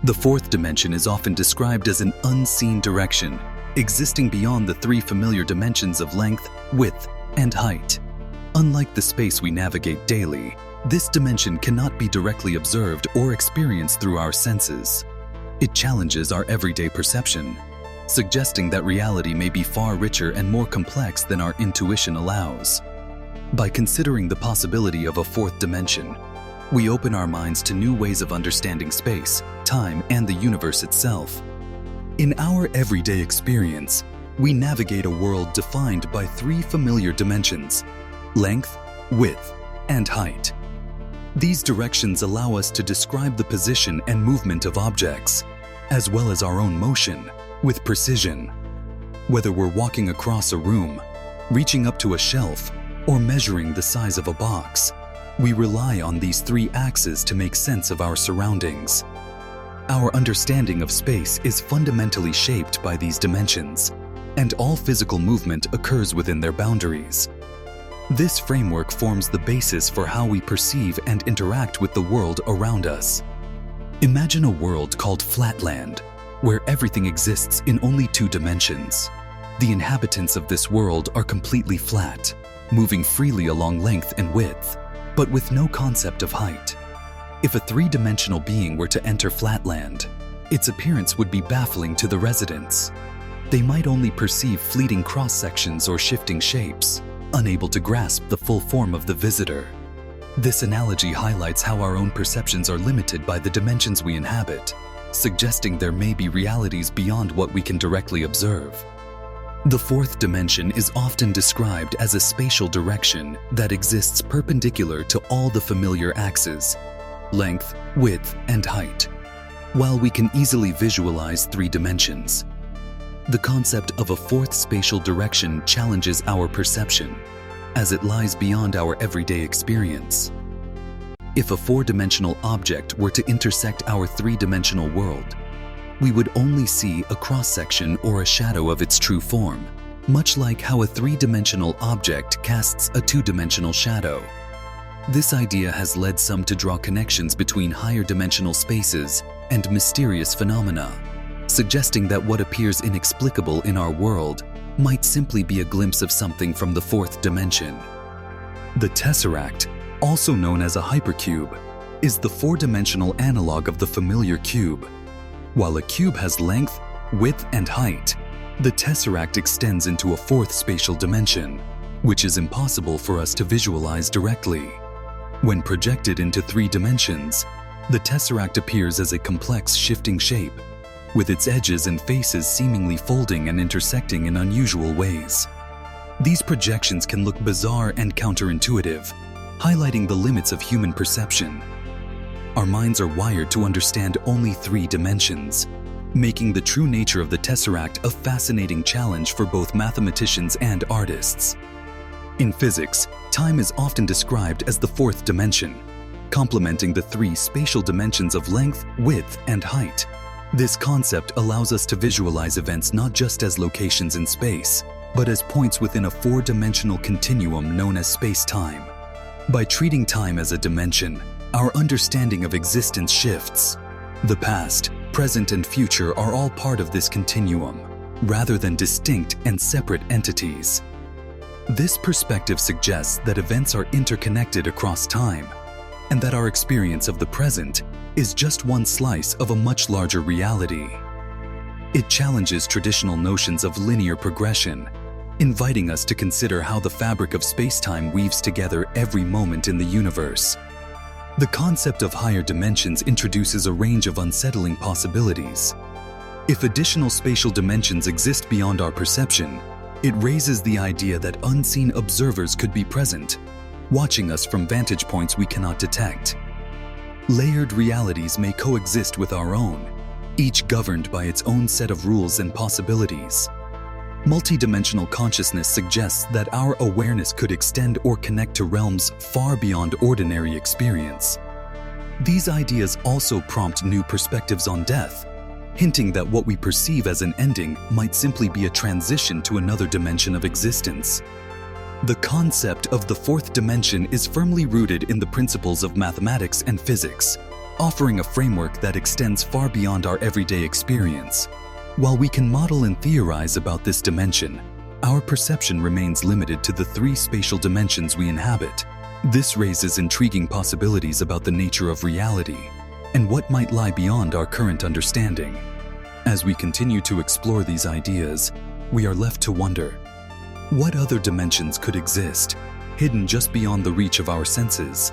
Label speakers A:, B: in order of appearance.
A: The fourth dimension is often described as an unseen direction, existing beyond the three familiar dimensions of length, width, and height. Unlike the space we navigate daily, this dimension cannot be directly observed or experienced through our senses. It challenges our everyday perception, suggesting that reality may be far richer and more complex than our intuition allows. By considering the possibility of a fourth dimension, we open our minds to new ways of understanding space, time, and the universe itself. In our everyday experience, we navigate a world defined by three familiar dimensions: length, width, and height. These directions allow us to describe the position and movement of objects, as well as our own motion, with precision. Whether we're walking across a room, reaching up to a shelf, or measuring the size of a box, we rely on these three axes to make sense of our surroundings. Our understanding of space is fundamentally shaped by these dimensions, and all physical movement occurs within their boundaries. This framework forms the basis for how we perceive and interact with the world around us. Imagine a world called Flatland, where everything exists in only two dimensions. The inhabitants of this world are completely flat, moving freely along length and width, but with no concept of height. If a three-dimensional being were to enter Flatland, its appearance would be baffling to the residents. They might only perceive fleeting cross-sections or shifting shapes, unable to grasp the full form of the visitor. This analogy highlights how our own perceptions are limited by the dimensions we inhabit, suggesting there may be realities beyond what we can directly observe. The fourth dimension is often described as a spatial direction that exists perpendicular to all the familiar axes: length, width, and height. While we can easily visualize three dimensions, the concept of a fourth spatial direction challenges our perception, as it lies beyond our everyday experience. If a four-dimensional object were to intersect our three-dimensional world, we would only see a cross-section or a shadow of its true form, much like how a three-dimensional object casts a two-dimensional shadow. This idea has led some to draw connections between higher dimensional spaces and mysterious phenomena, suggesting that what appears inexplicable in our world might simply be a glimpse of something from the fourth dimension. The tesseract, also known as a hypercube, is the four-dimensional analog of the familiar cube. While a cube has length, width, and height, the tesseract extends into a fourth spatial dimension, which is impossible for us to visualize directly. When projected into three dimensions, the tesseract appears as a complex shifting shape, with its edges and faces seemingly folding and intersecting in unusual ways. These projections can look bizarre and counterintuitive, highlighting the limits of human perception. Our minds are wired to understand only three dimensions, making the true nature of the tesseract a fascinating challenge for both mathematicians and artists. In physics, time is often described as the fourth dimension, complementing the three spatial dimensions of length, width, and height. This concept allows us to visualize events not just as locations in space, but as points within a four-dimensional continuum known as space-time. By treating time as a dimension, our understanding of existence shifts. The past, present, and future are all part of this continuum, rather than distinct and separate entities. This perspective suggests that events are interconnected across time, and that our experience of the present is just one slice of a much larger reality. It challenges traditional notions of linear progression, inviting us to consider how the fabric of space-time weaves together every moment in the universe. The concept of higher dimensions introduces a range of unsettling possibilities. If additional spatial dimensions exist beyond our perception, it raises the idea that unseen observers could be present, watching us from vantage points we cannot detect. Layered realities may coexist with our own, each governed by its own set of rules and possibilities. Multidimensional consciousness suggests that our awareness could extend or connect to realms far beyond ordinary experience. These ideas also prompt new perspectives on death, hinting that what we perceive as an ending might simply be a transition to another dimension of existence. The concept of the fourth dimension is firmly rooted in the principles of mathematics and physics, offering a framework that extends far beyond our everyday experience. While we can model and theorize about this dimension, our perception remains limited to the 3 spatial dimensions we inhabit. This raises intriguing possibilities about the nature of reality and what might lie beyond our current understanding. As we continue to explore these ideas, we are left to wonder, what other dimensions could exist, hidden just beyond the reach of our senses?